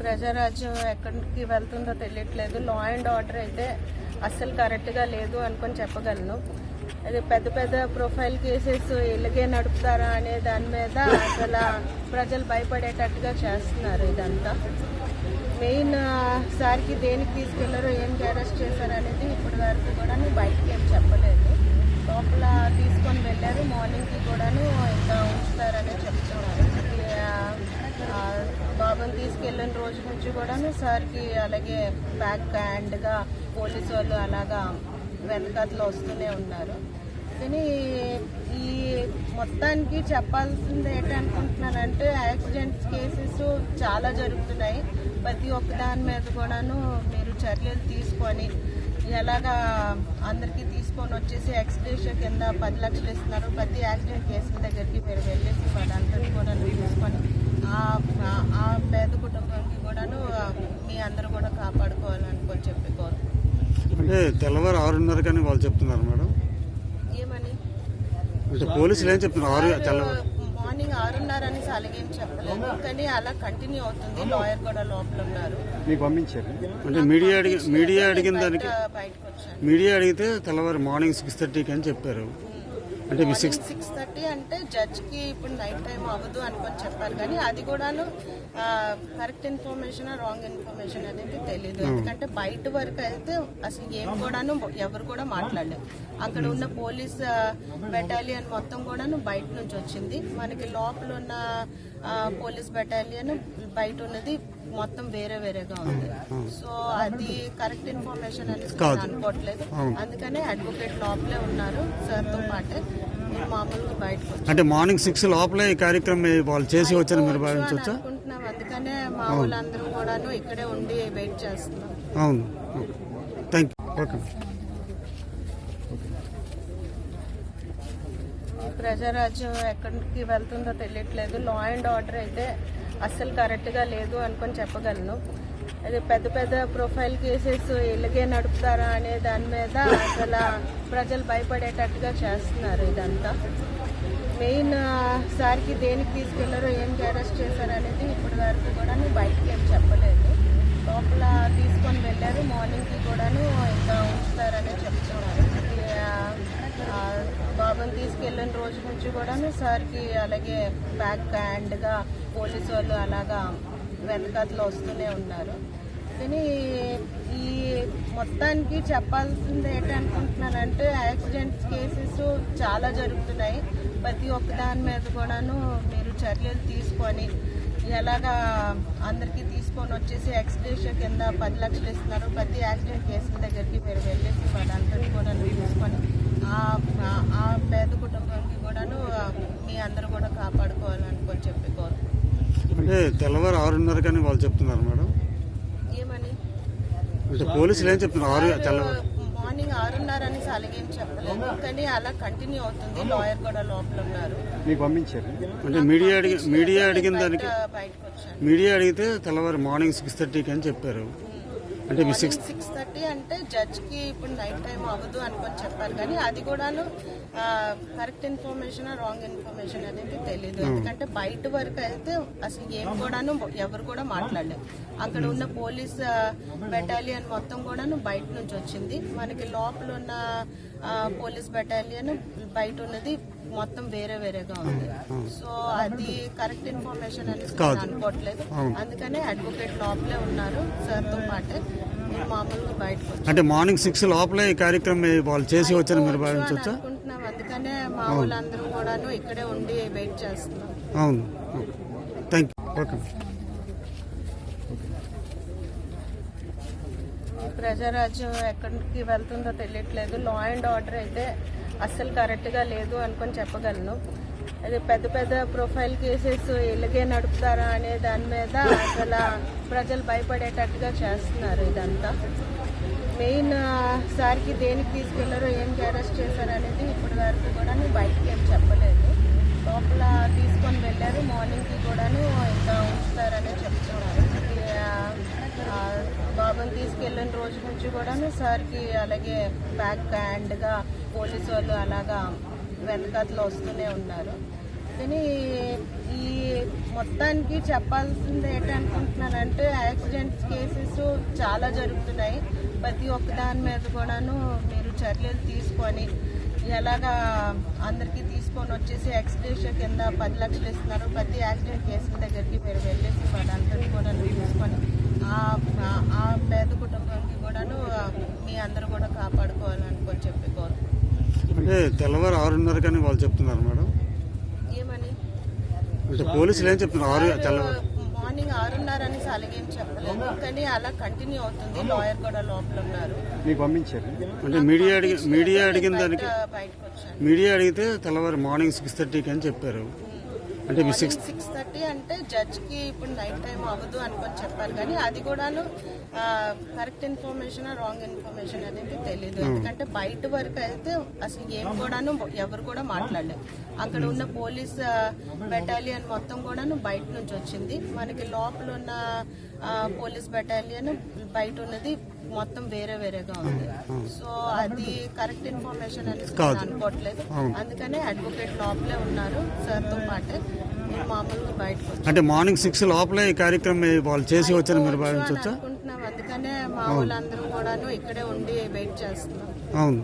ప్రజారాజ్యం ఎక్కడికి వెళ్తుందో తెలియట్లేదు. లా అండ్ ఆర్డర్ అయితే అస్సలు కరెక్ట్గా లేదు అనుకొని చెప్పగలను. అది పెద్ద పెద్ద ప్రొఫైల్ కేసెస్ ఇలాగే నడుపుతారా అనే దాని మీద అసలు ప్రజలు భయపడేటట్టుగా చేస్తున్నారు. ఇదంతా మెయిన్ సార్కి దేనికి తీసుకెళ్లారో ఏం అరెస్ట్ చేశారు అనేది ఇప్పటి వరకు కూడా బయటకి ఏం చెప్పలేదు. లోపల తీసుకొని వెళ్ళారు. మార్నింగ్కి కూడాను ఇంకా ఉంచుతారని చెప్తున్నారు. బాబుని తీసుకెళ్ళిన రోజు నుంచి కూడాను సార్కి అలాగే బ్యాక్ హ్యాండ్గా పోలీసు వాళ్ళు అలాగా వెనకాతలో వస్తూనే ఉన్నారు. కానీ ఈ మొత్తానికి చెప్పాల్సింది ఏంటనుకుంటున్నానంటే యాక్సిడెంట్స్ కేసెస్ చాలా జరుగుతున్నాయి. ప్రతి ఒక్క దాని మీద కూడాను మీరు చర్యలు తీసుకొని ఎలాగా అందరికీ తీసుకొని వచ్చేసి ఎక్స్గ్రేషన్ కింద 10 లక్షలు ఇస్తున్నారు. ప్రతి యాక్సిడెంట్ కేసుల దగ్గరికి మీరు వెళ్ళేసి వాళ్ళందరినీ కూడా తీసుకొని ఆ పేద కుటుంబానికి కూడాను మీ అందరూ కూడా కాపాడుకోవాలనుకొని చెప్పి అంటే తెల్లవారు 6:30 కానీ వాళ్ళు చెప్తున్నారు మేడం. ఏమని పోలీసులు ఏం చెప్తున్నారు? మార్నింగ్ 6:30 అని అలాగేం చెప్పలేదు. కానీ అలా కంటిన్యూ అవుతుంది. లాయర్ కూడా లోపల ఉన్నారు. అంటే మీడియా అడిగిన దానికి మీడియా అడిగితే తెల్లవారు మార్నింగ్ 6:30 అని చెప్పారు. అంటే 6:30 అంటే జడ్జ్కి ఇప్పుడు నైట్ టైం అవ్వదు అనుకొని చెప్పారు. కానీ అది కూడాను కరెక్ట్ ఇన్ఫర్మేషన్ రాంగ్ ఇన్ఫర్మేషన్ అనేది తెలియదు. ఎందుకంటే బయట వరకు అయితే అసలు ఏం కూడాను ఎవరు కూడా మాట్లాడలేదు. అక్కడ ఉన్న పోలీస్ బెటాలియన్ మొత్తం కూడాను బయట నుంచి వచ్చింది. మనకి లోపల ఉన్న పోలీస్ బెటాలియన్ బయట ఉన్నది మొత్తం వేరే వేరేగా ఉంది. సో అది కరెక్ట్ ఇన్ఫర్మేషన్ అనేది అనుకోవట్లేదు. అందుకనే అడ్వకేట్ లోపలే ఉన్నారు సార్తో పాటే. మామూలుగా బయటకు అంటే మార్నింగ్ 6 లోపలే ఈ కార్యక్రమం వాళ్ళు చేసి వచ్చారు మీరు భావించవచ్చా? అనుకుంటున్నాం. అందుకనే మా వాళ్ళందరూ కూడాను ఇక్కడే ఉండి వెయిట్ చేస్తున్నాం. అవును, థ్యాంక్ యూ. ప్రజారాజ్యం ఎక్కడికి వెళ్తుందో తెలియట్లేదు. లా అండ్ ఆర్డర్ అయితే అస్సలు కరెక్ట్గా లేదు అనుకొని చెప్పగలను. అది పెద్ద పెద్ద ప్రొఫైల్ కేసెస్ ఇలాగే నడుపుతారా అనే దాని మీద అసలు ప్రజలు భయపడేటట్టుగా చేస్తున్నారు. ఇదంతా మెయిన్ సార్కి దేనికి తీసుకెళ్లారో ఏం అరెస్ట్ చేశారు అనేది ఇప్పటి వరకు కూడా బయటకి ఏం చెప్పలేదు. లోపల తీసుకొని వెళ్ళారు. మార్నింగ్కి కూడాను ఇంకా ఉంచుతారని చెప్తున్నారు. బాబుని తీసుకెళ్ళిన రోజు నుంచి కూడాను సార్కి అలాగే బ్యాక్ హ్యాండ్గా పోలీసు వాళ్ళు అలాగా వెనకాతలో వస్తూనే ఉన్నారు. కానీ ఈ మొత్తానికి చెప్పాల్సింది ఏంటనుకుంటున్నానంటే యాక్సిడెంట్స్ కేసెస్ చాలా జరుగుతున్నాయి. ప్రతి ఒక్క దాని మీద కూడాను మీరు చర్యలు తీసుకొని ఎలాగా అందరికీ తీసుకొని వచ్చేసి ఎక్స్గ్రేషన్ కింద 10 లక్షలు ఇస్తున్నారు. ప్రతి యాక్సిడెంట్ కేసుల దగ్గరికి మీరు వెళ్ళేసి వాళ్ళందరినీ కూడా తీసుకొని ఆ పేద కుటుంబానికి కూడాను మీ అందరూ కూడా కాపాడుకోవాలనుకొని చెప్పి అంటే తెల్లవారు 6:30 కానీ వాళ్ళు చెప్తున్నారు మేడం. ఏమని పోలీసులు ఏం చెప్తున్నారు? మార్నింగ్ 6:30 అని అలాగేం చెప్పలేదు. కానీ అలా కంటిన్యూ అవుతుంది. లాయర్ కూడా లోపల ఉన్నారు. అంటే మీడియా అడిగిన దానికి మీడియా అడిగితే తెల్లవారు మార్నింగ్ 6:30 అని చెప్పారు. అంటే 6:30 అంటే జడ్జ్కి ఇప్పుడు నైట్ టైం అవ్వదు అనుకొని చెప్పారు. కానీ అది కూడాను కరెక్ట్ ఇన్ఫర్మేషన్ రాంగ్ ఇన్ఫర్మేషన్ అనేది తెలియదు. ఎందుకంటే బయట వరకు అయితే అసలు ఏం కూడాను ఎవరు కూడా మాట్లాడలేదు. అక్కడ ఉన్న పోలీస్ బెటాలియన్ మొత్తం కూడాను బయట నుంచి వచ్చింది. మనకి లోపల ఉన్న పోలీస్ బెటాలియన్ బయట ఉన్నది మొత్తం వేరే వేరేగా ఉంది. సో అది కరెక్ట్ ఇన్ఫర్మేషన్ అనేది అనుకోవట్లేదు. అందుకనే అడ్వకేట్ లోపలే ఉన్నారు సార్తో పాటే. మామూలుగా బయటకు అంటే మార్నింగ్ 6 లోపలే ఈ కార్యక్రమం వాళ్ళు చేసి వచ్చారు మీరు భావించవచ్చా? అనుకుంటున్నాం. అందుకనే మా వాళ్ళందరూ కూడాను ఇక్కడే ఉండి వెయిట్ చేస్తున్నాం. అవును, థ్యాంక్ యూ. ప్రజారాజ్యం ఎక్కడికి వెళ్తుందో తెలియట్లేదు. లా అండ్ ఆర్డర్ అయితే అస్సలు కరెక్ట్గా లేదు అనుకొని చెప్పగలను. అది పెద్ద పెద్ద ప్రొఫైల్ కేసెస్ ఇలాగే నడుపుతారా అనే దాని మీద అసలు ప్రజలు భయపడేటట్టుగా చేస్తున్నారు. ఇదంతా మెయిన్ సార్కి దేనికి తీసుకెళ్లారో ఏం అరెస్ట్ చేశారు అనేది ఇప్పటి వరకు కూడా బయటకి ఏం చెప్పలేదు. లోపల తీసుకొని వెళ్ళారు. మార్నింగ్కి కూడాను ఇంకా ఉంచుతారని చెప్తున్నారు. బాబుని తీసుకెళ్ళిన రోజు నుంచి కూడాను సార్కి అలాగే బ్యాక్ హ్యాండ్గా పోలీసు వాళ్ళు అలాగా వెనకాతలో వస్తూనే ఉన్నారు. అందుకని ఈ మొత్తానికి చెప్పాల్సింది ఏంటనుకుంటున్నానంటే యాక్సిడెంట్స్ కేసెస్ చాలా జరుగుతున్నాయి. ప్రతి ఒక్క దాని మీద కూడాను మీరు చర్యలు తీసుకొని ఎలాగా అందరికీ తీసుకొని వచ్చేసి ఎక్స్గ్రేషియా కింద 10 లక్షలు ఇస్తున్నారు. ప్రతి యాక్సిడెంట్ కేసుల దగ్గరికి మీరు వెళ్ళేసి వాళ్ళందరినీ కూడా తీసుకొని ఆ పేద కుటుంబానికి కూడాను మీ అందరూ కూడా కాపాడుకోవాలనుకొని చెప్పి కోరు. అంటే తెల్లవారు 6:30 కానీ వాళ్ళు చెప్తున్నారు మేడం. ఏమని అంటే పోలీసులు ఏం చెప్తున్నారు? తెల్లవారు మార్నింగ్ 6:30 అనేసి అలాగేం చెప్పలేదు, కానీ అలా కంటిన్యూ అవుతుంది. లాయర్ కూడా లోపల ఉన్నారు. మీకు పంపించారు అంటే మీడియా అడిగిన దానికి బయటకు వచ్చాను. మీడియా అడిగితే తెల్లవారు మార్నింగ్ 6:30 అని చెప్పారు. అంటే మీ 6:30 అంటే జడ్జ్కి ఇప్పుడు నైట్ టైం అవ్వదు అనుకొని చెప్పారు, కానీ అది కూడాను కరెక్ట్ ఇన్ఫర్మేషన్ రాంగ్ ఇన్ఫర్మేషన్ అనేది తెలియదు. ఎందుకంటే బయట వరకు అయితే అసలు ఏం కూడాను ఎవరు కూడా మాట్లాడలేదు. అక్కడ ఉన్న పోలీస్ బెటాలియన్ మొత్తం కూడాను బయట నుంచి వచ్చింది. మనకి లోపల ఉన్న పోలీస్ బెటాలియన్ బయట ఉన్నది మొత్తం వేరే వేరేగా ఉంది. సో అది కరెక్ట్ ఇన్ఫర్మేషన్ అనేది అనుకోవట్లేదు. అందుకనే అడ్వకేట్ లోపలే ఉన్నారు సార్తో పాటే. నేను మామూలుగా బయటకు వచ్చాను. అంటే మార్నింగ్ 6 లోపలే ఈ కార్యక్రమం వాళ్ళు చేసి వచ్చారు మీరు భావించవచ్చా? అనుకుంటున్నాం. అందుకనే మా వాళ్ళందరూ కూడాను ఇక్కడే ఉండి వెయిట్ చేస్తున్నాం. అవును.